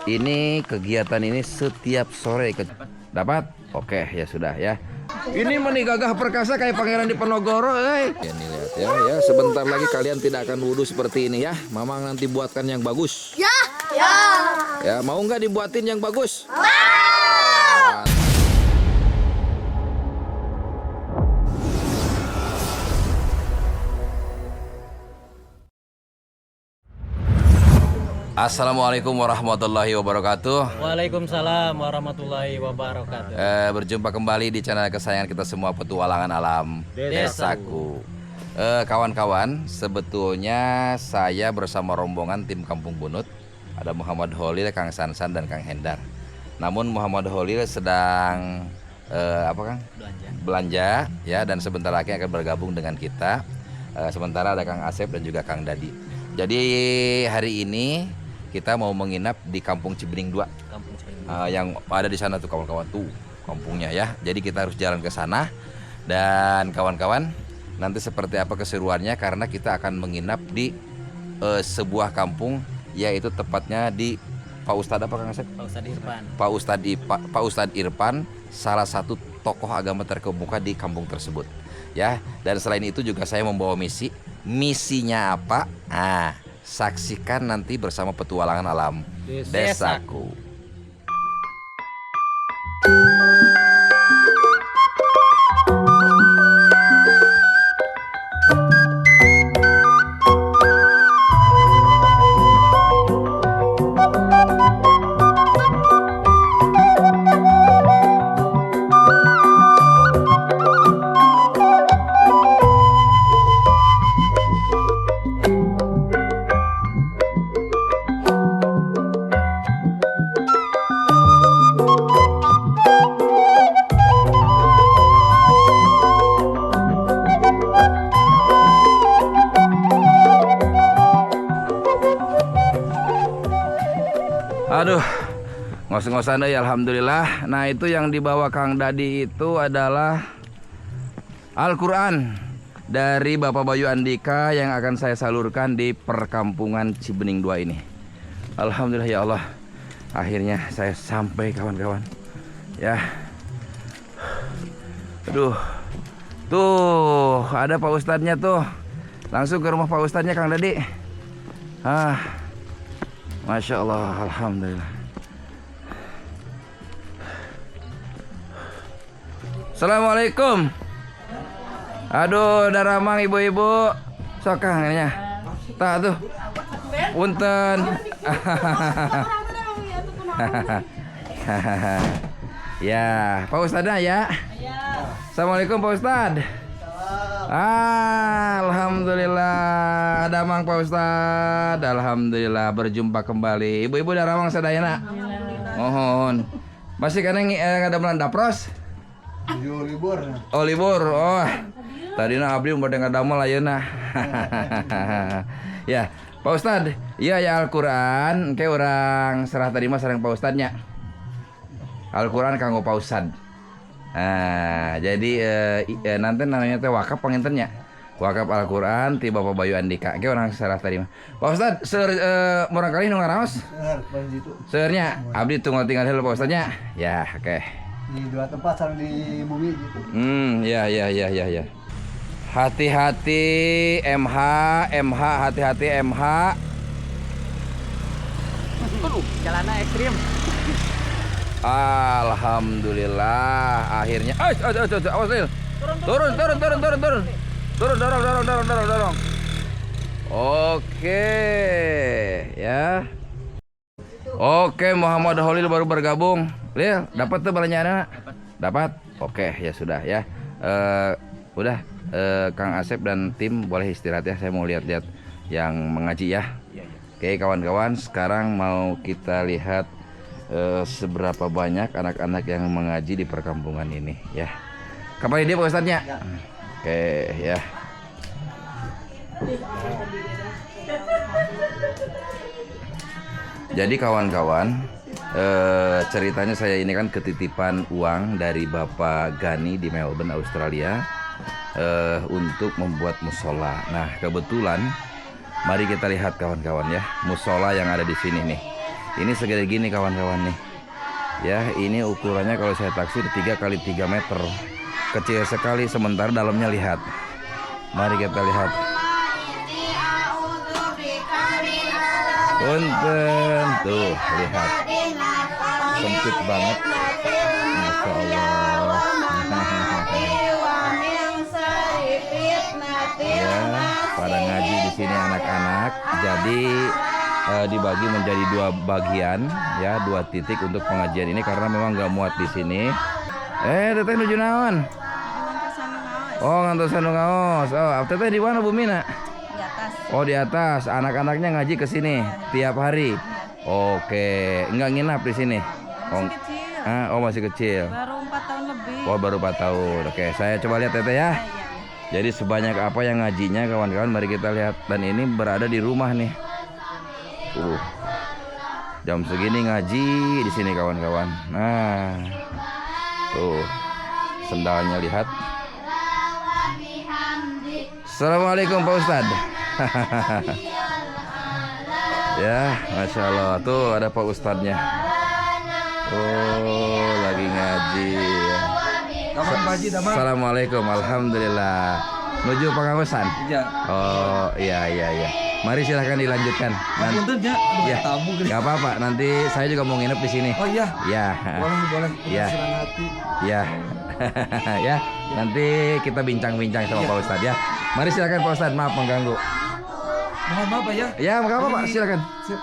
Ini kegiatan ini setiap sore dapat? Oke, ya sudah ya. Ini meni gagah perkasa kayak pangeran di Penogoro, Ya nih lihat ya, sebentar lagi kalian tidak akan wudhu seperti ini ya. Mamang nanti buatkan yang bagus. Ya. Ya. Ya, mau nggak dibuatin yang bagus? Assalamualaikum warahmatullahi wabarakatuh. Waalaikumsalam warahmatullahi wabarakatuh. Berjumpa kembali di channel kesayangan kita semua, Petualangan Alam Desaku. Kawan-kawan, sebetulnya saya bersama rombongan tim Kampung Bunut. Ada Muhammad Holil, Kang Sansan, dan Kang Hendar. Namun Muhammad Holil sedang belanja ya, dan sebentar lagi akan bergabung dengan kita. Sementara ada Kang Asep dan juga Kang Dadi. Jadi hari ini kita mau menginap di Kampung Cibening 2. Yang ada di sana tuh kawan-kawan tuh kampungnya ya. Jadi kita harus jalan ke sana. Dan kawan-kawan, nanti seperti apa keseruannya karena kita akan menginap di sebuah kampung, yaitu tepatnya di Pak Ustadz apa Kang Asep? Pak Ustadz Irfan. Pak Ustadz Irfan, salah satu tokoh agama terkemuka di kampung tersebut. Ya, dan selain itu juga saya membawa misi. Misinya apa? Saksikan nanti bersama Petualangan Alam Desaku. Aduh, ngos-ngosan deh, alhamdulillah. Nah, itu yang dibawa Kang Dadi itu adalah Al-Quran dari Bapak Bayu Andika yang akan saya salurkan di perkampungan Cibening 2 ini. Alhamdulillah ya Allah, akhirnya saya sampai kawan-kawan. Ya, aduh, tuh ada Pak Ustadznya tuh. Langsung ke rumah Pak Ustadznya Kang Dadi. Masya Allah, alhamdulillah. Assalamualaikum. Aduh, daramang ibu-ibu. Sokang ininya. Tak tuh. Punten. Ya, Pak Ustadz ya. Assalamualaikum Pak Ustadz. Alhamdulillah, ada Mang Pak Ustadz. Alhamdulillah berjumpa kembali. Ibu-ibu dari Ramang sadayana. Mohon. Masih kan ada Belanda pros? Libur. Oh, libur. Oh. Tadina abdi umpah dengan damel ayeuna. Ya, Pak Ustadz. Iya ya Al-Qur'an, engke urang serah tadi mah sareng Pak Ustadznya. Al-Qur'an kanggo Pak Ustadz. Jadi nanti namanya teh wakaf pangintennya. Wakaf Al-Quran ti Bapak Bayu Andika. Oke, orang saraf tadi mah. Pak Ustad, murang kali nu ngaraos? Seurnya abdi tunggu tinggal heula Pak Ustadnya. Ya, oke. Di dua tempat sama di bumi gitu. Ya. Hati-hati MH, hati-hati MH. Aduh, jalannya ekstrim. Alhamdulillah akhirnya. Awas Lil. Turun. Dorong. Oke, ya. Oke, Muhammad Holil baru bergabung. Lil, dapat tuh belanjaan? Dapat. Oke, ya sudah ya. Udah Kang Asep dan tim boleh istirahat ya. Saya mau lihat-lihat yang mengaji ya. Oke, kawan-kawan, sekarang mau kita lihat seberapa banyak anak-anak yang mengaji di perkampungan ini ya. Kapan dia Pak Ustadznya? Oke ya. Jadi kawan-kawan, ceritanya saya ini kan ketitipan uang dari Bapak Gani di Melbourne, Australia, untuk membuat musola. Nah, kebetulan mari kita lihat kawan-kawan ya, musola yang ada di sini nih. Ini segede gini kawan-kawan nih. Ya, ini ukurannya kalau saya taksir 3 kali 3 meter. Kecil sekali, sementara dalamnya lihat. Mari kita lihat. Punten, tuh lihat. Sempit banget. Masya Allah. Ya, pada ngaji di sini anak-anak. Jadi dibagi menjadi 2 bagian, ya, 2 titik untuk pengajian ini karena memang nggak muat di sini. Teteh nuju naon? Oh, ngantos anu ngaos. Oh, teteh di mana Bu Mina? Di atas. Oh, di atas. Anak-anaknya ngaji ke sini tiap hari. Oke, enggak nginap di sini. Masih kecil. Oh, masih kecil. Baru 4 tahun lebih. Oh, baru 4 tahun. Oke, saya coba lihat teteh ya. Iya. Jadi sebanyak apa yang ngajinya kawan-kawan, mari kita lihat. Dan ini berada di rumah nih. Jam segini ngaji di sini kawan-kawan. Nah, tuh sendalnya lihat. Assalamualaikum Pak Ustadz. Ya, Masya Allah. Tuh ada Pak Ustadznya. Oh, lagi ngaji. Assalamualaikum, alhamdulillah. Menuju pengawasan. Ya. Oh, iya. Mari silahkan dilanjutkan. Punten ya, Ya, tamu gitu. nggak apa-apa. Nanti saya juga mau nginep di sini. Oh iya. Ya, Boleh. Ya. Senang hati. ya, ya. Nanti kita bincang-bincang sama Pak Ustadz ya. Mari silakan Pak Ustadz. Maaf mengganggu. Mohon maaf ya. Ya, nggak apa-apa. Silakan. Sip.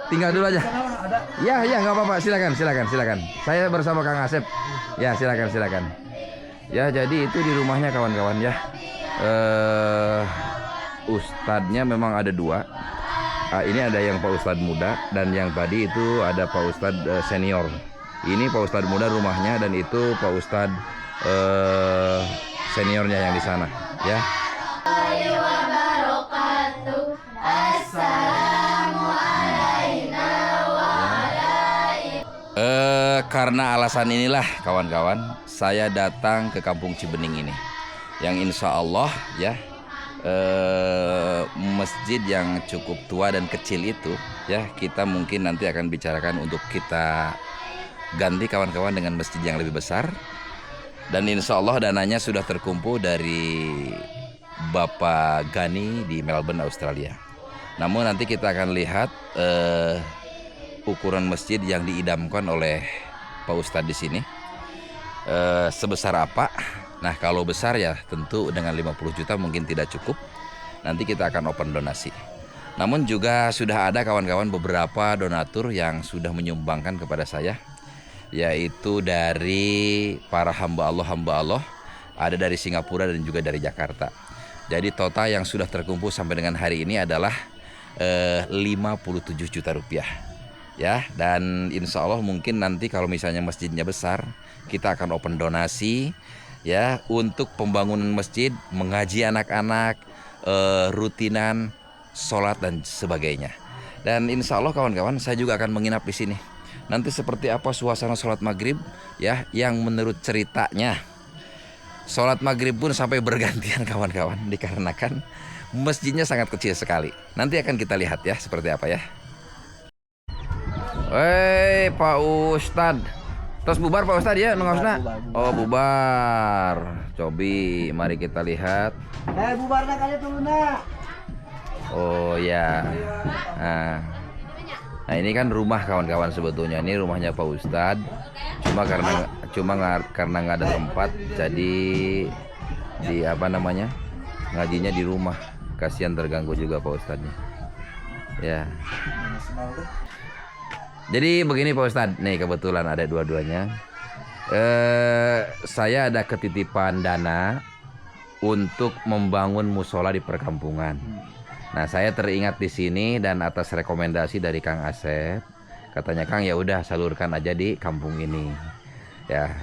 Tinggal dulu aja. Sana ada. Ya, nggak apa-apa. Silakan. Saya bersama Kang Asep. Ya, silakan. Ya, jadi itu di rumahnya kawan-kawan ya. Ustadznya memang ada 2. Ini ada yang Pak Ustadz muda dan yang tadi itu ada Pak Ustadz senior. Ini Pak Ustadz muda rumahnya dan itu Pak Ustadz seniornya yang di sana ya. Karena alasan inilah kawan-kawan, saya datang ke Kampung Cibening ini, yang insya Allah ya, masjid yang cukup tua dan kecil itu ya, kita mungkin nanti akan bicarakan untuk kita ganti kawan-kawan dengan masjid yang lebih besar. Dan insya Allah dananya sudah terkumpul dari Bapak Gani di Melbourne, Australia. Namun nanti kita akan lihat ukuran masjid yang diidamkan oleh Pak Ustadz di sini sebesar apa. Nah, kalau besar ya tentu dengan 50 juta mungkin tidak cukup. Nanti kita akan open donasi. Namun juga sudah ada kawan-kawan beberapa donatur yang sudah menyumbangkan kepada saya, yaitu dari para hamba Allah, ada dari Singapura dan juga dari Jakarta. Jadi total yang sudah terkumpul sampai dengan hari ini adalah 57 juta rupiah. Ya, dan insya Allah mungkin nanti kalau misalnya masjidnya besar, kita akan open donasi ya untuk pembangunan masjid, mengaji anak-anak, rutinan, sholat dan sebagainya. Dan insya Allah kawan-kawan saya juga akan menginap di sini. Nanti seperti apa suasana sholat maghrib ya, yang menurut ceritanya sholat maghrib pun sampai bergantian kawan-kawan, dikarenakan masjidnya sangat kecil sekali. Nanti akan kita lihat ya seperti apa ya. Pak Ustadz, terus bubar Pak Ustadz ya nengosna? Oh bubar. Cobi, mari kita lihat. Bubarna kali dulu nak. Oh ya. Nah ini kan rumah kawan-kawan, sebetulnya ini rumahnya Pak Ustadz. Karena nggak ada tempat, jadi di ngajinya di rumah. Kasihan terganggu juga Pak Ustadznya. Ya. Jadi begini Pak Ustadz, nih kebetulan ada dua-duanya. Saya ada ketitipan dana untuk membangun musola di perkampungan. Nah, saya teringat di sini dan atas rekomendasi dari Kang Asep, katanya Kang ya udah salurkan aja di kampung ini. Ya,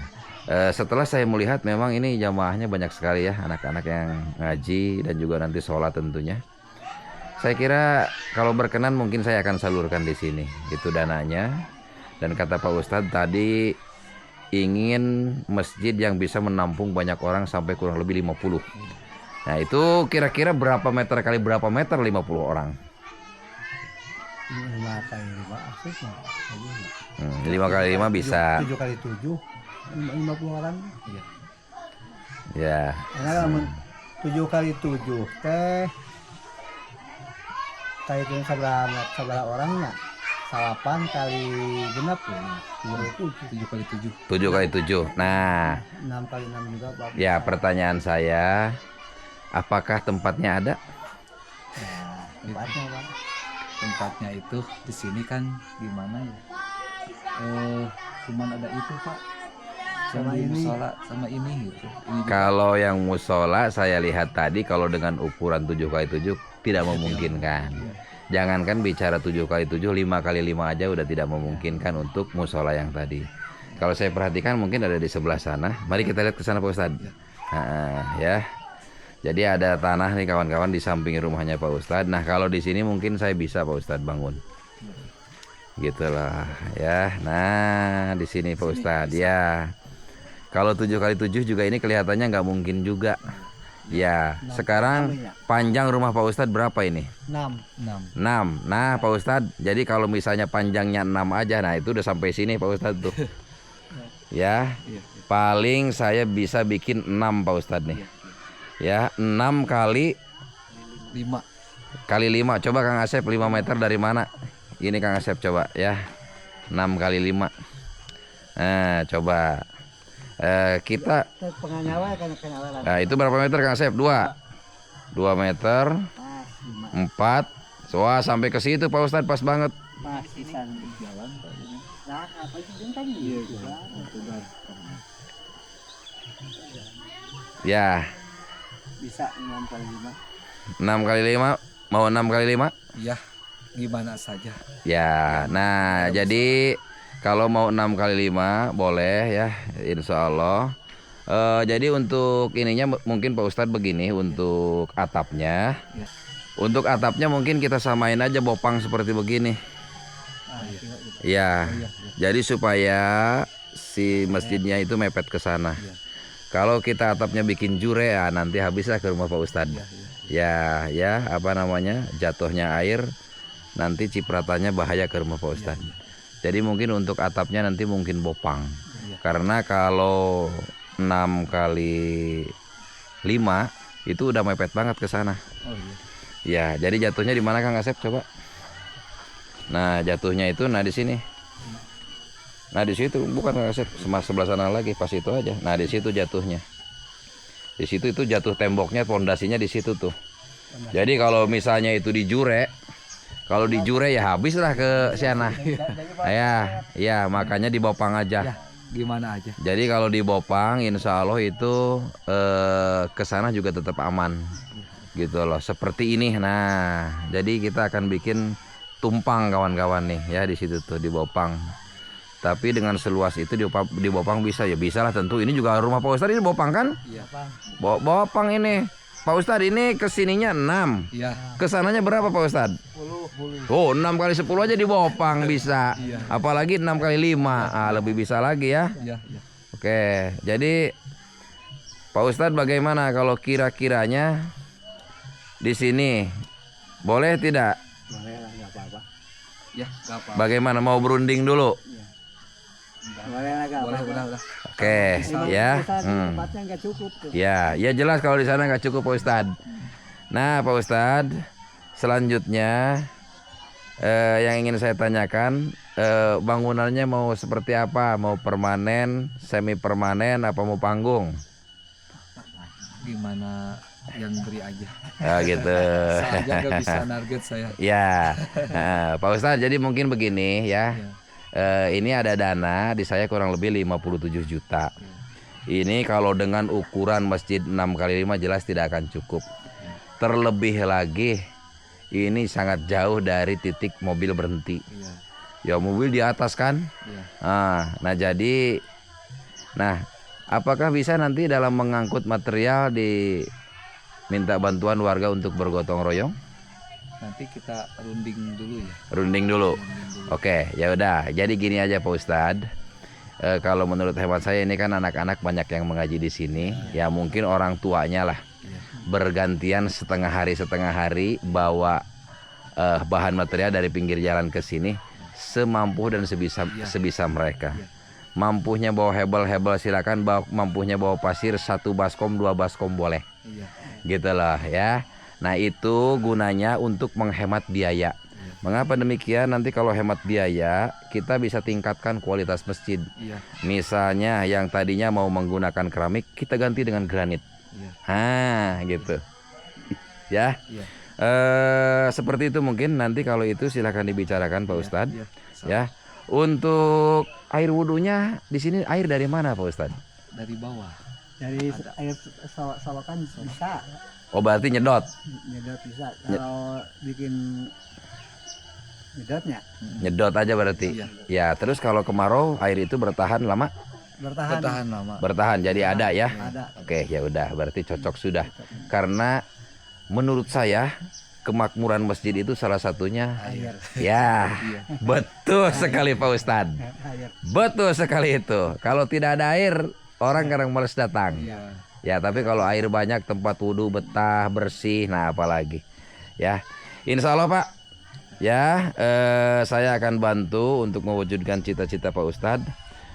setelah saya melihat memang ini jamaahnya banyak sekali ya, anak-anak yang ngaji dan juga nanti sholat tentunya. Saya kira kalau berkenan mungkin saya akan salurkan di sini, itu dananya. Dan kata Pak Ustadz tadi ingin masjid yang bisa menampung banyak orang sampai kurang lebih 50. Nah itu kira-kira berapa meter kali berapa meter 50 orang? 5 kali 5 asik mah. 5 kali 5 bisa. 7 kali 7 50 orang. Iya. Ya. Karena 7 kali 7 teh kali itu sabaraha orangnya 8 kali genap ya 7 kali 7 7 kali 7. Nah, 6 kali 6 juga Bapak. ya pertanyaan saya, apakah tempatnya ada? Tempatnya Bang. Tempatnya itu di sini kan gimana ya? Cuman ada itu Pak. Sama Sama ini. musola sama ini gitu. Ini juga Kalau yang musola saya lihat tadi kalau dengan ukuran 7 kali 7 tidak memungkinkan. Jangankan bicara 7 kali 7, 5 kali 5 aja udah tidak memungkinkan untuk musola yang tadi. Kalau saya perhatikan mungkin ada di sebelah sana. Mari kita lihat ke sana Pak Ustadz. Ya. Jadi ada tanah nih kawan-kawan di samping rumahnya Pak Ustadz. Nah kalau di sini mungkin saya bisa Pak Ustadz bangun. Gitulah ya. Nah di sini Pak Ustadz ya. Kalau 7 kali 7 juga ini kelihatannya nggak mungkin juga. Ya, sekarang panjang rumah Pak Ustadz berapa ini? 6. 6. Nah, Pak Ustadz, jadi kalau misalnya panjangnya 6 aja, nah itu udah sampai sini Pak Ustadz tuh. Ya, paling saya bisa bikin 6 Pak Ustadz nih. Ya, 6 kali 5. kali 5. Coba Kang Asep 5 meter dari mana? Ini Kang Asep coba ya. 6 kali 5. Nah, coba. Kita Penganyawa kan kenyawa. nah itu berapa meter Kang Asep? 2 meter 4. Wah sampai ke situ Pak Ustadz pas banget. Pas pisan jalan Pak. Nah, apa itu kan Ya bisa 6 kali 5. 6 kali 5. Mau 6 kali 5? Ya, gimana saja. Ya nah jadi kalau mau 6 kali 5 boleh ya insya Allah. Jadi untuk ininya mungkin Pak Ustadz begini untuk atapnya. Ya. Untuk atapnya mungkin kita samain aja bopang seperti begini. Ya, jadi supaya si masjidnya itu mepet ke sana. Kalau kita atapnya bikin jure ya nanti habislah ke rumah Pak Ustadz. Ya, apa namanya jatuhnya air nanti cipratannya bahaya ke rumah Pak Ustadz. Jadi mungkin untuk atapnya nanti mungkin bopang. Karena kalau 6 kali 5 itu udah mepet banget ke sana. Oh iya. Ya, jadi jatuhnya di mana Kang Asep coba? Nah, jatuhnya itu di sini. Nah, di situ bukan Kang Asep, sebelah sana lagi pas itu aja. Nah, di situ jatuhnya. Di situ itu jatuh temboknya, pondasinya di situ tuh. Jadi kalau misalnya itu di jure, kalau di jure ya habislah ke sana. Ya, makanya di bopang aja. Ya, gimana aja. Jadi kalau di bopang insya Allah itu ke sana juga tetap aman. Gitu loh, seperti ini. Nah, jadi kita akan bikin tumpang kawan-kawan nih ya di situ tuh di bopang. Tapi dengan seluas itu di bopang bisa ya bisalah tentu. Ini juga rumah Pak Ustadz ini bopang kan? Iya. Bopang ini. Pak Ustadz ini kesininya 6. Iya. Kesananya berapa Pak Ustadz? 10. Oh 6 kali 10 aja di bopang bisa. Iya. Apalagi 6 kali 5. Lebih bisa lagi ya. Iya. Oke, jadi Pak Ustadz bagaimana kalau kira-kiranya di sini boleh tidak? Boleh lah enggak apa-apa. Ya, enggak apa. Bagaimana mau berunding dulu? Boleh lah enggak Boleh, apa-apa. udah. Oke, ya. Tempatnya enggak cukup tuh. Ya jelas kalau di sana nggak cukup Pak Ustadz. Nah Pak Ustadz, selanjutnya yang ingin saya tanyakan bangunannya mau seperti apa? Mau permanen, semi permanen, apa mau panggung? Gimana yang beri aja. Ya gitu. Saya aja nggak bisa target saya. Ya, Pak Ustadz. Jadi mungkin begini ya. Ini ada dana di saya kurang lebih 57 juta. Ini kalau dengan ukuran masjid 6 kali 5 jelas tidak akan cukup. Terlebih lagi ini sangat jauh dari titik mobil berhenti. Ya mobil di atas kan. Nah jadi, apakah bisa nanti dalam mengangkut material diminta bantuan warga untuk bergotong royong? Nanti kita runding dulu ya. Runding dulu. Oke, ya udah. Jadi gini aja Pak Ustadz. Kalau menurut hemat saya ini kan anak-anak banyak yang mengaji di sini. Ya mungkin orang tuanya lah bergantian setengah hari bawa bahan material dari pinggir jalan ke sini semampu dan sebisa mereka. Mampunya bawa hebel silakan, mampunya bawa pasir 1 baskom 2 baskom boleh. Gitu loh ya. Nah itu gunanya untuk menghemat biaya. Mengapa demikian? Nanti kalau hemat biaya kita bisa tingkatkan kualitas masjid. Misalnya yang tadinya mau menggunakan keramik kita ganti dengan granit. Gitu ya. Seperti itu mungkin nanti kalau itu silahkan dibicarakan Pak Ustadz. Ya. Untuk air wudhunya di sini air dari mana Pak Ustadz? Dari bawah. Dari air sawakan bisa. Oh berarti nyedot. Nyedot bisa. Kalau bikin nyedotnya Nyedot aja berarti. Ya terus kalau kemarau air itu bertahan lama? bertahan lama. Bertahan jadi ada ya. ada. Oke ya udah berarti cocok sudah. Karena menurut saya kemakmuran masjid itu salah satunya Air. ya. Betul sekali Pak Ustadz. Air. Betul sekali itu. Kalau tidak ada air orang kadang males datang. Ya tapi kalau air banyak tempat wudhu betah bersih. Nah apalagi ya. Insya Allah Pak. Ya saya akan bantu untuk mewujudkan cita-cita Pak Ustadz.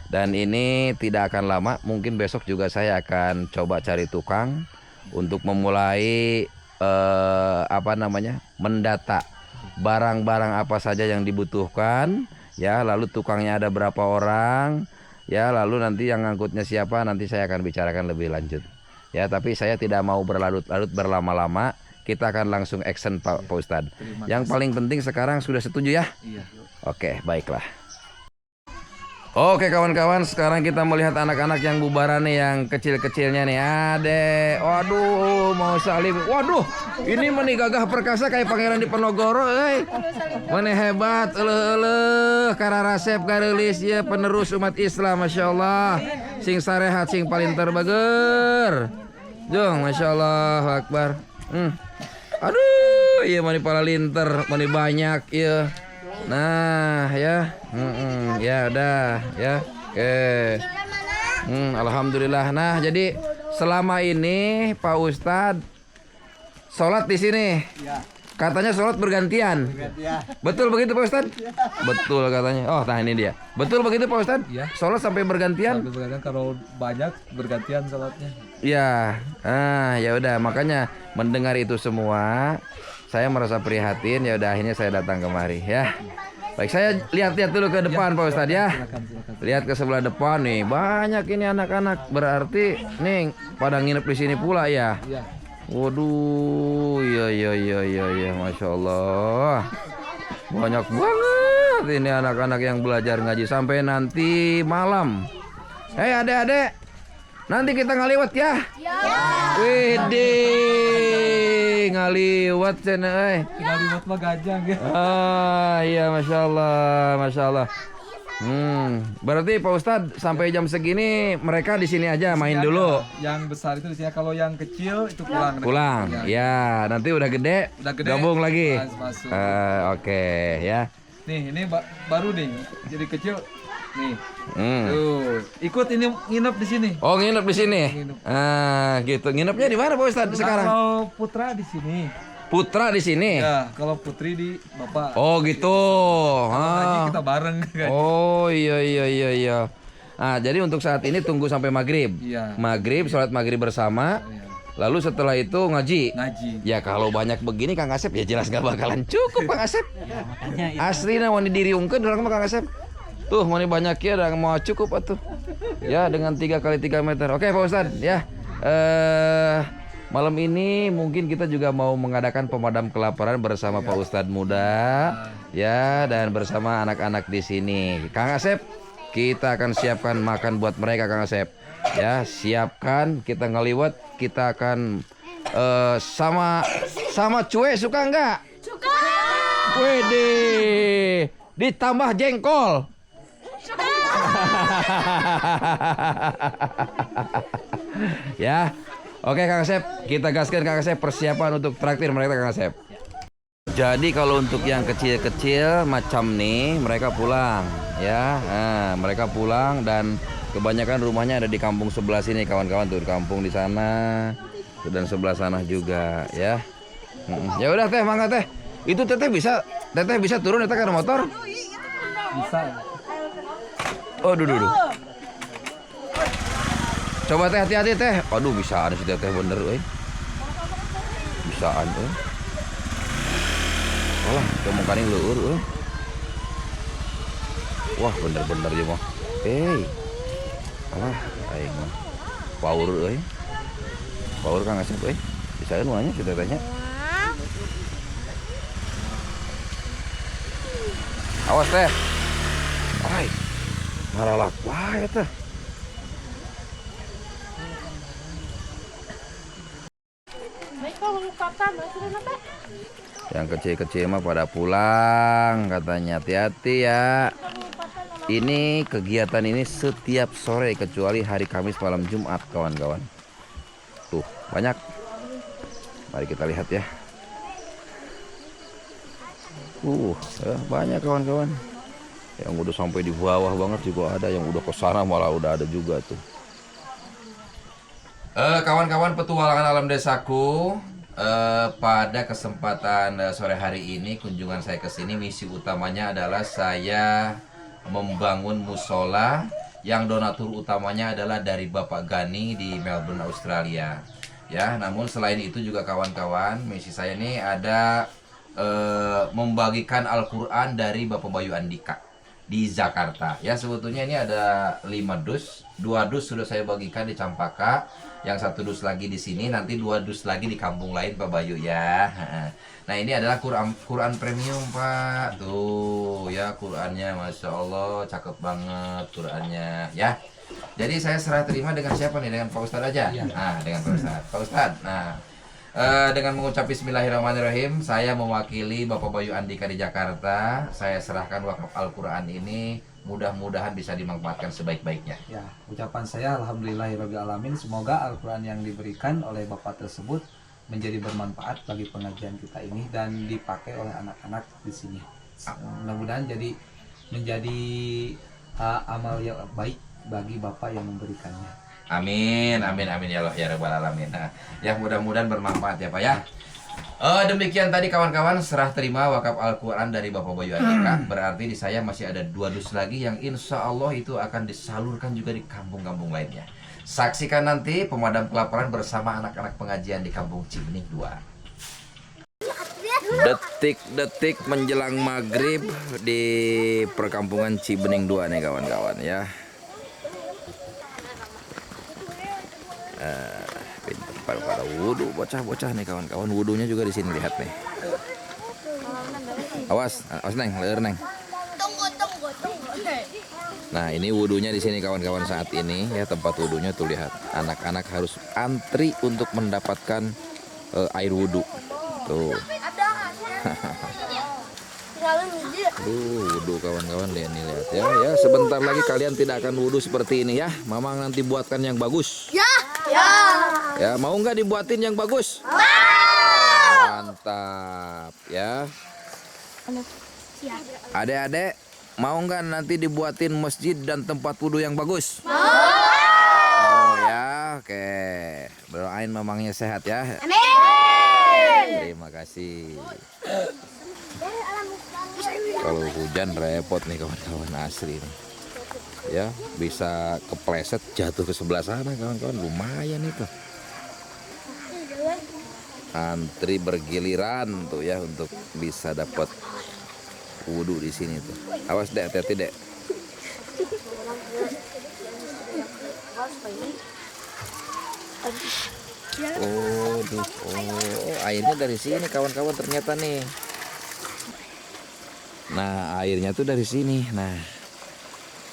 Dan ini tidak akan lama. Mungkin besok juga saya akan coba cari tukang untuk memulai mendata barang-barang apa saja yang dibutuhkan ya, lalu tukangnya ada berapa orang ya, lalu nanti yang ngangkutnya siapa nanti saya akan bicarakan lebih lanjut ya. Tapi saya tidak mau berlarut-larut berlama-lama, kita akan langsung action Pak Ustadz. Yang paling penting sekarang sudah setuju ya? Oke baiklah. Oke kawan-kawan, sekarang kita melihat anak-anak yang bubaran nih, yang kecil-kecilnya nih. Adek, waduh mau salim. Waduh, ini meni gagah perkasa kayak Pangeran Diponegoro, meni hebat, kararasep karelis ya, penerus umat Islam, masya Allah. Sing sarehat, sing paling terbager. Jong, masya Allah, akbar. Aduh, iya mani pala linter, mani banyak, iya. Nah ya, ya udah ya, oke. Alhamdulillah. Nah jadi selama ini Pak Ustadz sholat di sini, katanya sholat bergantian. Betul begitu Pak Ustadz? Betul katanya. Oh, nah ini dia. Betul begitu Pak Ustadz? Sholat sampai bergantian? Sampai bergantian, kalau banyak bergantian sholatnya. Ya, ya udah, makanya mendengar itu semua saya merasa prihatin. Ya udah akhirnya saya datang kemari ya. Baik, saya lihat-lihat dulu ke depan Pak Ustadz ya. Lihat ke sebelah depan nih, banyak ini anak-anak. Berarti nih pada nginep di sini pula ya. Waduh, iya, masya Allah. Banyak banget ini anak-anak yang belajar ngaji sampai nanti malam. Hei adek-adek, nanti kita ngaliwat ya. Wede, ngaliwat cene. Ngaliwat mah gajang ya. Iya, masya Allah. Berarti Pak Ustadz sampai jam segini mereka di sini aja main dulu. Yang besar itu di sini, kalau yang kecil itu pulang. Pulang, ya. Nanti udah gede, gabung lagi. Masuk. Oke, ya. Nih, ini baru nih, jadi kecil. Nih, tuh, ikut ini nginep di sini. Oh, nginep di sini. Gitu. Nginepnya di mana Pak Ustadz sekarang? Kalau Putra di sini. Putra di sini. Ya, kalau Putri di Bapak. Oh, gitu. Ngaji kita bareng kan. Oh, iya. Nah, jadi untuk saat ini tunggu sampai maghrib. Iya. Maghrib, sholat maghrib bersama. Lalu setelah itu ngaji. Ya kalau banyak begini Kang Asep ya jelas gak bakalan cukup Kang Asep. Asli nah wani diriungkeun urang mah Kang Asep. Tuh wani banyak ya udah mau cukup atuh. Ya dengan 3 kali 3 meter. Oke Pak Ustadz ya. Malam ini mungkin kita juga mau mengadakan pemadam kelaparan bersama Pak Ustadz muda ya, dan bersama anak-anak di sini. Kang Asep, kita akan siapkan makan buat mereka Kang Asep. Ya, siapkan, kita ngeliwat, kita akan sama cuek suka enggak? Suka. Wede, ditambah jengkol. Suka. Ya. Oke Kang Asep, kita gaskan Kang Asep, persiapan untuk traktir mereka Kang Asep. Jadi kalau untuk yang kecil-kecil macam nih mereka pulang ya. Nah, mereka pulang dan kebanyakan rumahnya ada di kampung sebelah sini kawan-kawan, tuh kampung di sana dan sebelah sana juga ya. Ya udah teh, mangga teh. Itu teteh bisa turun eta karena motor. Bisa. Oh, duh. Coba teh hati-hati teh. Aduh, bisaan si teteh bener euy. Bisaan euy. Alah, coba kaning leueur euy. Wah, bener-bener ya mah. Alah, aing mah. Power euy. Power Kang Asep euy. Bisaan nuanya si tetehnya. Awas teh. Ai. Maralak wae teh. Yang kecil-kecil mah pada pulang katanya, hati-hati ya. Ini kegiatan ini setiap sore kecuali hari Kamis malam Jumat kawan-kawan. Tuh banyak. Mari kita lihat ya. Banyak kawan-kawan. Yang udah sampai di bawah banget juga ada, yang udah ke sana malah udah ada juga tuh. Kawan-kawan petualangan alam desaku, pada kesempatan sore hari ini kunjungan saya ke sini misi utamanya adalah saya membangun musola yang donatur utamanya adalah dari Bapak Gani di Melbourne, Australia. Ya, namun selain itu juga kawan-kawan, misi saya ini ada membagikan Al-Quran dari Bapak Bayu Andika di Jakarta. Ya, sebetulnya ini ada 5 dus. 2 dus sudah saya bagikan di Campaka, yang 1 dus lagi di sini, nanti 2 dus lagi di kampung lain Pak Bayu ya. Nah, ini adalah Quran premium Pak. Tuh ya, Qurannya Masya Allah cakep banget Qurannya ya. Jadi saya serah terima dengan siapa nih? Dengan Pak Ustadz aja. Nah, dengan Pak Ustadz. Pak Ustadz. Nah, dengan mengucap Bismillahirrahmanirrahim, saya mewakili Bapak Bayu Andika di Jakarta. Saya serahkan wakaf Al-Quran ini, mudah-mudahan bisa dimanfaatkan sebaik-baiknya. Ya, ucapan saya alhamdulillahirobbilalamin. Semoga Al-Quran yang diberikan oleh Bapak tersebut menjadi bermanfaat bagi pengajian kita ini dan dipakai oleh anak-anak di sini. Mudah-mudahan menjadi amal yang baik bagi Bapak yang memberikannya. Amin, amin, amin ya Allah ya Rabbal Alamin. Nah, ya mudah-mudahan bermanfaat ya Pak ya. Demikian tadi kawan-kawan serah terima wakaf Al-Quran dari Bapak Bayu Andika. Berarti di saya masih ada 2 dus lagi yang insya Allah itu akan disalurkan juga di kampung-kampung lainnya. Saksikan nanti pemadam kelaparan bersama anak-anak pengajian di Kampung Cibening 2. Detik-detik menjelang maghrib di perkampungan Cibening 2 nih kawan-kawan ya. Pintar pada wudhu bocah-bocah nih kawan-kawan. Wudhunya juga di sini, lihat nih. Awas neng, leher neng. Tunggu. Nah, ini wudhunya di sini kawan-kawan saat ini ya, tempat wudhunya tuh lihat. Anak-anak harus antri untuk mendapatkan air wudhu. Tuh. Wudhu kawan-kawan, lihat nih, lihat ya. Ya, sebentar lagi kalian tidak akan wudhu seperti ini ya. Mamang nanti buatkan yang bagus. Ya, mau nggak dibuatin yang bagus? Mantap ya. Adek-adek, mau nggak nanti dibuatin masjid dan tempat wudhu yang bagus? Oh ya, oke. Doain mamangnya sehat ya. Amin. Terima kasih. Kalau hujan repot nih kawan-kawan, asli nih. Ya, bisa kepleset jatuh ke sebelah sana kawan-kawan, lumayan itu. Antri bergiliran tuh ya untuk bisa dapat wudhu di sini tuh. Awas dek, hati-hati dek. Airnya dari sini kawan-kawan ternyata nih. Nah, airnya tuh dari sini. Nah,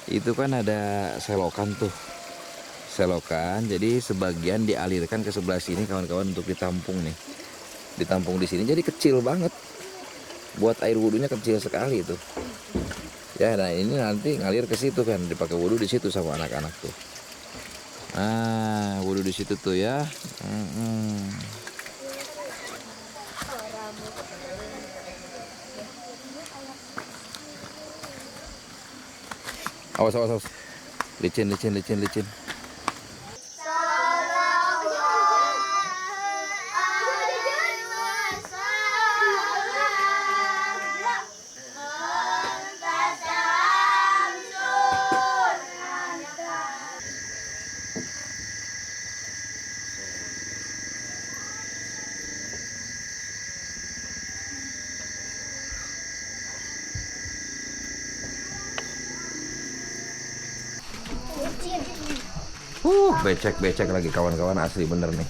itu kan ada selokan tuh. Selokan, jadi sebagian dialirkan ke sebelah sini kawan-kawan untuk ditampung nih. Ditampung di sini jadi kecil banget. Buat air wudhunya kecil sekali itu. Ya, nah ini nanti ngalir ke situ kan, dipakai wudhu di situ sama anak-anak tuh. Nah, wudhu di situ tuh ya. Awas. Licin. Becek-becek lagi kawan-kawan, asli bener nih.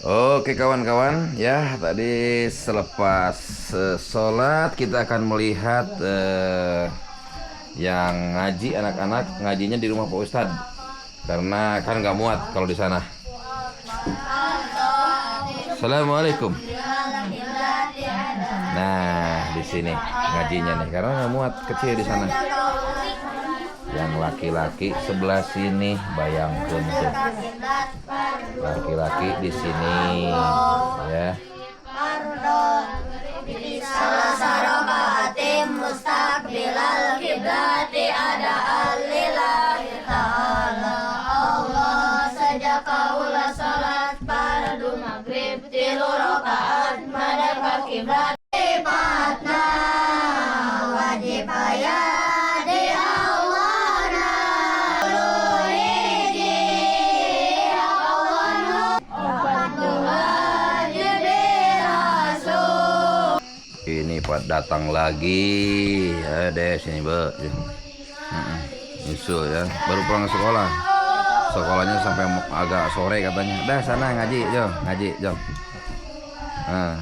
Oke kawan-kawan, ya tadi selepas sholat kita akan melihat yang ngaji anak-anak ngajinya di rumah Pak Ustadz, karena kan nggak muat kalau di sana. Assalamualaikum. Nah di sini ngajinya nih, karena nggak muat, kecil di sana. Yang laki-laki sebelah sini, bayangkan tuh. Laki-laki di sini, ya. Ini Pak datang lagi, ya deh sini Mbak. Nyusul ya, baru pulang sekolah. Sekolahnya sampai agak sore katanya. Dah sana ngaji, Jo, ngaji, Jo. Nah.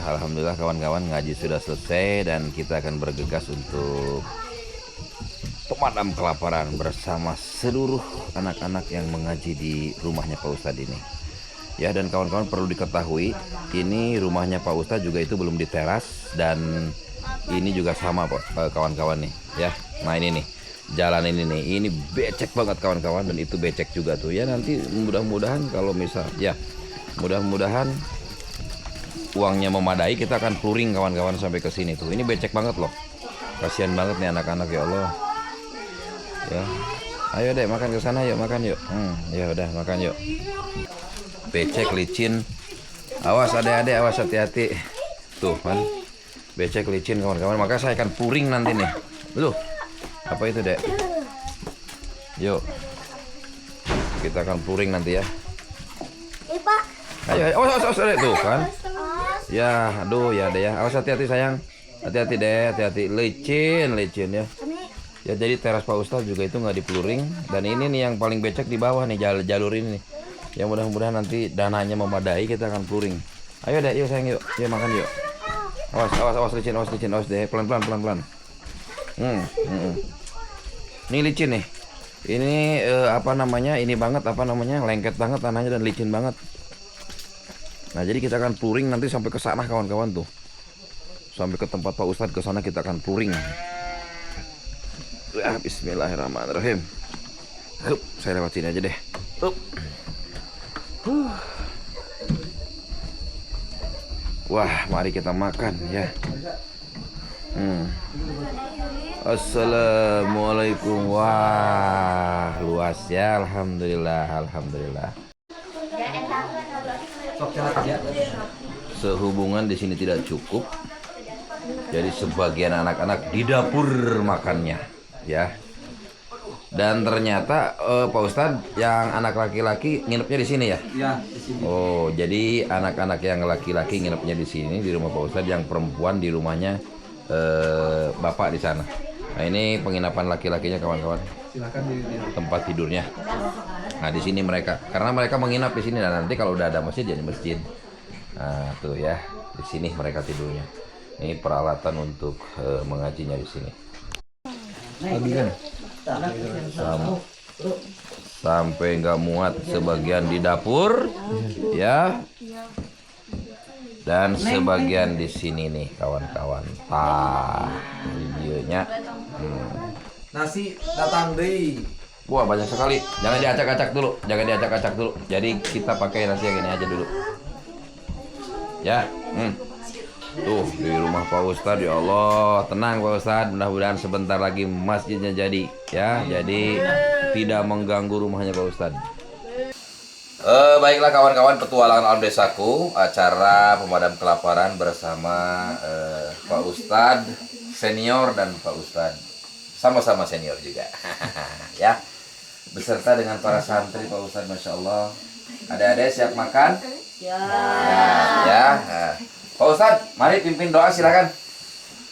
Alhamdulillah kawan-kawan, ngaji sudah selesai dan kita akan bergegas untuk pemadam kelaparan bersama seluruh anak-anak yang mengaji di rumahnya Pak Ustadz ini. Ya, dan kawan-kawan perlu diketahui, ini rumahnya Pak Ustadz juga itu belum diteras, dan ini juga sama Pak kawan-kawan nih, ya. Nah ini nih, jalan ini becek banget kawan-kawan, dan itu becek juga tuh. Ya nanti mudah-mudahan kalau misal, ya mudah-mudahan uangnya memadai, kita akan touring kawan-kawan sampai ke sini tuh. Ini becek banget loh. Kasihan banget nih anak-anak, ya Allah. Ya. Ayo deh makan ke sana yuk, makan yuk. Ya udah makan yuk. Becek licin. Awas adik-adik, awas hati-hati. Tuh kan. Becek licin kawan-kawan. Maka saya akan touring nanti nih. Loh. Apa itu, Dek? Yuk. Kita akan touring nanti ya. Ayo, awas, Dek. Tuh kan. Ya, aduh ya deh ya. Awas hati-hati sayang. Hati-hati deh, hati-hati. Licin ya. Ya jadi teras Pak Ustadz juga itu nggak dipeluring, dan ini nih yang paling becek di bawah nih, jalur ini nih. Ya mudah-mudahan nanti dananya memadai, kita akan peluring. Ayo deh, yuk sayang, yuk makan yuk. Awas licin, awas deh, pelan. Ini licin nih. Ini ini banget lengket banget tanahnya dan licin banget. Nah jadi kita akan peluring nanti sampai ke sana kawan-kawan tuh. Sampai ke tempat Pak Ustadz, ke sana kita akan peluring. Bismillahirrahmanirrahim. Saya lewatin aja deh. Wah, mari kita makan ya. Assalamualaikum. Wah, luas ya. Alhamdulillah. Sehubungan di sini tidak cukup, jadi sebagian anak-anak di dapur makannya, ya. Dan ternyata Pak Ustadz yang anak laki-laki nginepnya di sini ya? Iya, di sini. Oh, jadi anak-anak yang laki-laki nginepnya di sini di rumah Pak Ustadz, yang perempuan di rumahnya Bapak di sana. Nah, ini penginapan laki-lakinya kawan-kawan. Silakan di Tempat tidurnya. Nah, di sini mereka, karena mereka menginap di sini, dan nanti kalau udah ada masjid jadi masjid. Nah, tuh ya, di sini mereka tidurnya. Ini peralatan untuk mengajinya di sini. Sampai nggak muat sebagian di dapur, ya, dan sebagian di sini nih kawan-kawan. Videonya. nasi datang deh. Wah, banyak sekali. Jangan diacak-acak dulu. Jadi kita pakai nasi yang ini aja dulu. Ya. Tuh di rumah Pak Ustadz, ya Allah, tenang Pak Ustadz, mudah-mudahan sebentar lagi masjidnya jadi, ya, jadi tidak mengganggu rumahnya Pak Ustadz. Baiklah kawan-kawan, petualangan alam desaku, acara pemadam kelaparan bersama Pak Ustadz senior dan Pak Ustadz sama-sama senior juga, ya, beserta dengan para santri Pak Ustadz, masya Allah. Adik-adik siap makan? Ya. Pak Ustadz, Mari pimpin doa silakan.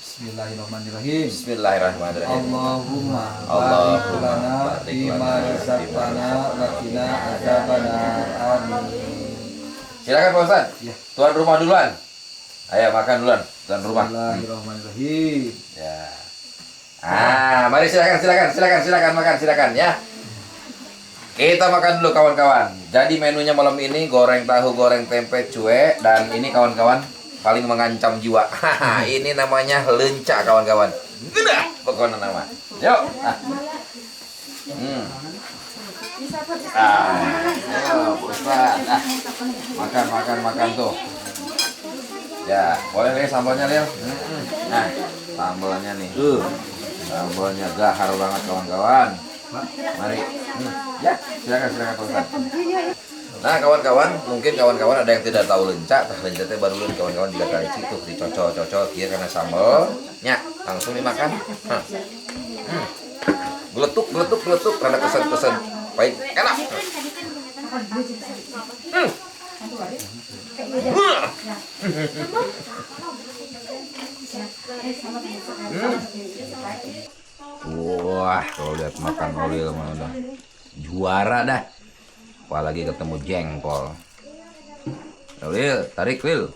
Bismillahirrahmanirrahim. Bismillahirrahmanirrahim. Allahumma Allahumma barik lana barik fima lana razaqtana wa qina adzabannar. Amin. Silakan Pak Ustaz. Ya. Tuan rumah duluan. Ayo makan duluan, tuan rumah. Bismillahirrahmanirrahim. Ya. Mari silakan makan silakan ya. Kita makan dulu kawan-kawan. Jadi menunya malam ini goreng tahu, goreng tempe, cuek, dan ini kawan-kawan paling mengancam jiwa. Ini namanya lencak kawan-kawan. Gede pokoknya nama. Yuk. Ayo, Ustaz. Makan tuh. Ya, boleh nih sambalnya, Lil. Nah, sambalnya nih. Sambalnya gahar banget kawan-kawan. Mari. Ya, silakan Pak Ustaz. Nah, kawan-kawan, mungkin kawan-kawan ada yang tidak tahu lencak, lencaknya baru dulu kawan-kawan juga kali itu dicocok-cocok ya karena sambalnya langsung dimakan. Geletuk, karena kesan pahit enak. Wah, kalau lihat makan olil mah udah juara dah. Apalagi ketemu jengkol. Lil, tarik Lil.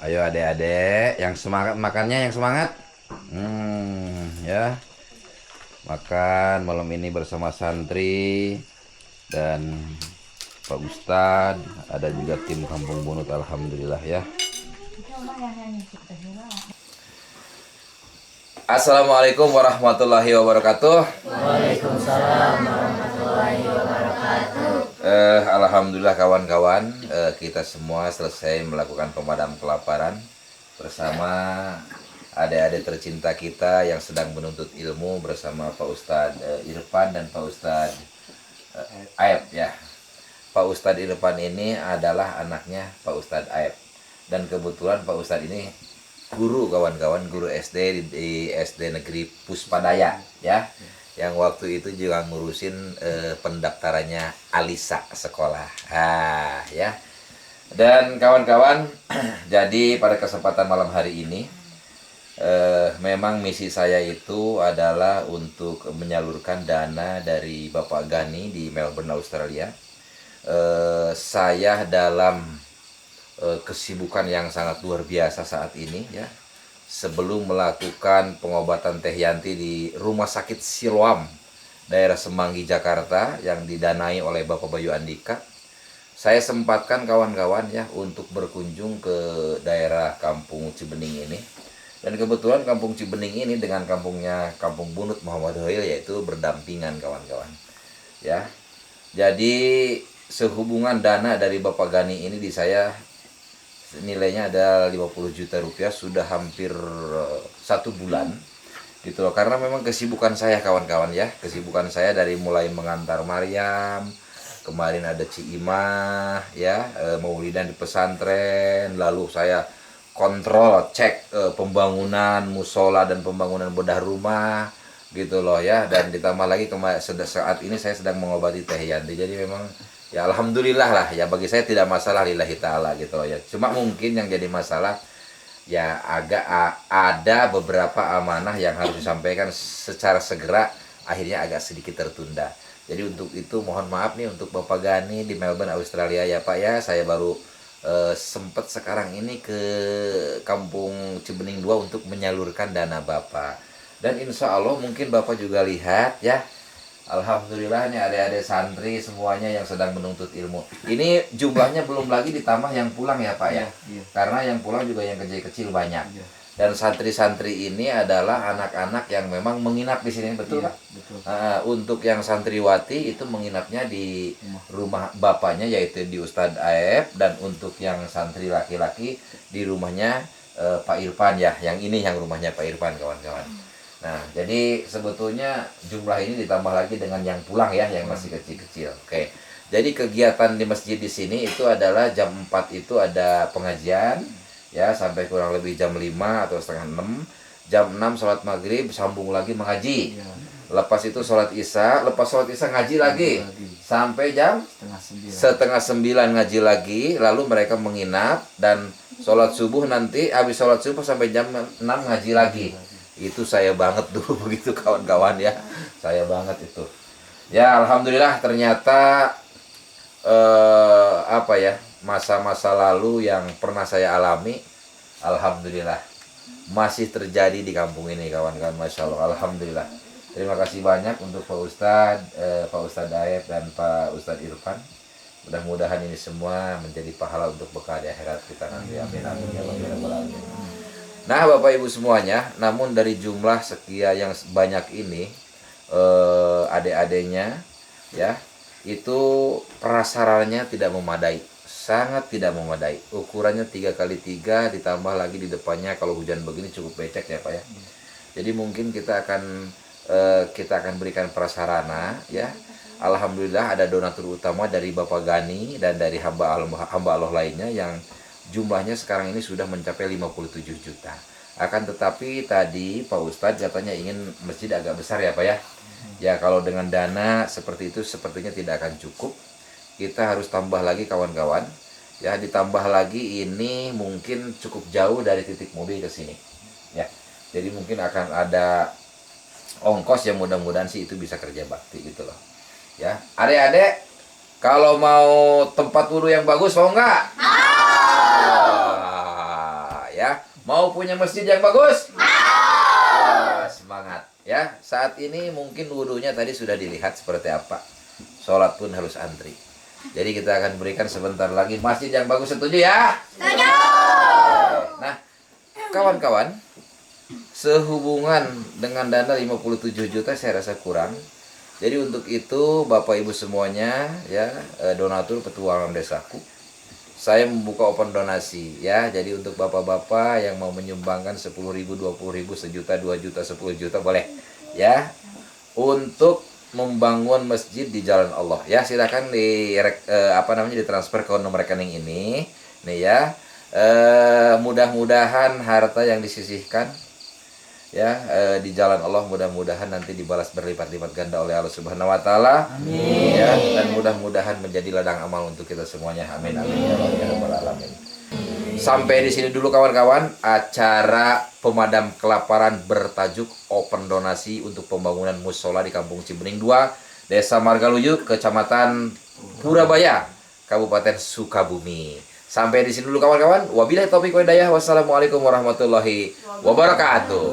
Ayo adek-adek, yang semangat makannya, yang semangat. Ya. Makan malam ini bersama santri dan Pak Ustadz, ada juga tim Kampung Bunut, alhamdulillah ya. Assalamualaikum warahmatullahi wabarakatuh. Waalaikumsalam warahmatullahi wabarakatuh. Alhamdulillah kawan-kawan, kita semua selesai melakukan pemadam kelaparan bersama adik-adik tercinta kita yang sedang menuntut ilmu bersama Pak Ustadz Irfan dan Pak Ustadz Aep ya. Pak Ustadz Irfan ini adalah anaknya Pak Ustadz Aep, dan kebetulan Pak Ustadz ini guru kawan-kawan, guru SD di SD Negeri Puspadaya ya, yang waktu itu juga ngurusin pendaftarannya Alisa sekolah ya. Dan kawan-kawan, jadi pada kesempatan malam hari ini memang misi saya itu adalah untuk menyalurkan dana dari Bapak Gani di Melbourne, Australia. Saya dalam kesibukan yang sangat luar biasa saat ini ya, sebelum melakukan pengobatan Teh Yanti di Rumah Sakit Siloam daerah Semanggi Jakarta yang didanai oleh Bapak Bayu Andika, saya sempatkan kawan-kawan ya untuk berkunjung ke daerah Kampung Cibening ini. Dan kebetulan Kampung Cibening ini dengan kampungnya Kampung Bunut Muhammad Hoil yaitu berdampingan kawan-kawan ya. Jadi sehubungan dana dari Bapak Gani ini di saya nilainya ada 50 juta rupiah, sudah hampir 1 bulan gitu loh. Karena memang kesibukan saya kawan-kawan ya, kesibukan saya dari mulai mengantar Maryam, kemarin ada Ciimah ya, maulidan di pesantren, lalu saya kontrol cek pembangunan musola dan pembangunan bedah rumah gitu loh ya. Dan ditambah lagi saat ini saya sedang mengobati Teh Yanti. Jadi memang ya alhamdulillah lah ya, bagi saya tidak masalah lillahi ta'ala gitu loh ya. Cuma mungkin yang jadi masalah ya agak ada beberapa amanah yang harus disampaikan secara segera, akhirnya agak sedikit tertunda. Jadi untuk itu mohon maaf nih untuk Bapak Gani di Melbourne, Australia ya Pak ya. Saya baru sempat sekarang ini ke Kampung Cibening 2 untuk menyalurkan dana Bapak. Dan insya Allah mungkin Bapak juga lihat ya, alhamdulillah nih adik-adik santri semuanya yang sedang menuntut ilmu. Ini jumlahnya belum lagi ditambah yang pulang ya Pak ya. Karena yang pulang juga yang kecil-kecil banyak. Dan santri-santri ini adalah anak-anak yang memang menginap di sini, betul Pak? Betul. Untuk yang santriwati itu menginapnya di rumah bapaknya yaitu di Ustadz Aep, dan untuk yang santri laki-laki di rumahnya Pak Irfan ya. Yang ini yang rumahnya Pak Irfan kawan-kawan. Nah, jadi sebetulnya jumlah ini ditambah lagi dengan yang pulang ya, yang masih kecil-kecil. Oke. Jadi kegiatan di masjid di sini itu adalah jam 4 itu ada pengajian ya, sampai kurang lebih jam 5 atau setengah 6. Jam 6 sholat maghrib, sambung lagi mengaji. Lepas itu sholat isya, lepas sholat isya ngaji lagi sampai jam setengah sembilan ngaji lagi, lalu mereka menginap dan sholat subuh nanti, habis sholat subuh sampai jam 6 ngaji lagi. Itu saya banget dulu begitu kawan-kawan ya, saya banget itu. Ya alhamdulillah ternyata apa ya, masa-masa lalu yang pernah saya alami, alhamdulillah masih terjadi di kampung ini kawan-kawan, masya Allah, alhamdulillah. Terima kasih banyak untuk Pak Ustadz Daeb dan Pak Ustadz Irfan. Mudah-mudahan ini semua menjadi pahala untuk bekal di akhirat kita nanti. Amin amin ya rabbal alamin. Nah Bapak Ibu semuanya, namun dari jumlah sekian yang banyak ini, adik-adiknya ya, itu prasarannya tidak memadai, sangat tidak memadai. Ukurannya 3x3 ditambah lagi di depannya kalau hujan begini cukup becek ya Pak ya. Jadi mungkin kita akan berikan prasarana ya. Alhamdulillah ada donatur utama dari Bapak Gani dan dari hamba Allah lainnya yang jumlahnya sekarang ini sudah mencapai 57 juta. Akan tetapi tadi Pak Ustadz katanya ingin masjid agak besar ya Pak ya. Ya kalau dengan dana seperti itu sepertinya tidak akan cukup. Kita harus tambah lagi kawan-kawan. Ya ditambah lagi ini mungkin cukup jauh dari titik mobil ke sini. Ya. Jadi mungkin akan ada ongkos yang mudah-mudahan sih itu bisa kerja bakti gitu loh. Ya, adik-adik kalau mau tempat wudhu yang bagus mau nggak? Ya, mau punya masjid yang bagus? Semangat ya. Saat ini mungkin wudhunya tadi sudah dilihat seperti apa. Sholat pun harus antri. Jadi kita akan berikan sebentar lagi masjid yang bagus, setuju ya? Setuju. Nah, kawan-kawan, sehubungan dengan dana 57 juta saya rasa kurang. Jadi untuk itu Bapak Ibu semuanya ya, donatur petualangan desaku, saya membuka open donasi ya. Jadi untuk bapak-bapak yang mau menyumbangkan 10.000, 20.000, sejuta, 2 juta, 10 juta boleh ya, untuk membangun masjid di jalan Allah ya. Silakan ditransfer ke nomor rekening ini nih ya. Mudah-mudahan harta yang disisihkan ya di jalan Allah mudah-mudahan nanti dibalas berlipat-lipat ganda oleh Allah Subhanahu wa taala. Amin. Ya, dan mudah-mudahan menjadi ladang amal untuk kita semuanya. Amin amin ya rabbal alamin. Sampai di sini dulu kawan-kawan acara pemadam kelaparan bertajuk open donasi untuk pembangunan musola di Kampung Cibening 2, Desa Margaluyu, Kecamatan Purabaya, Kabupaten Sukabumi. Sampai di sini dulu kawan-kawan. Wabillahi taufiq wal hidayah. Wassalamualaikum warahmatullahi wabarakatuh.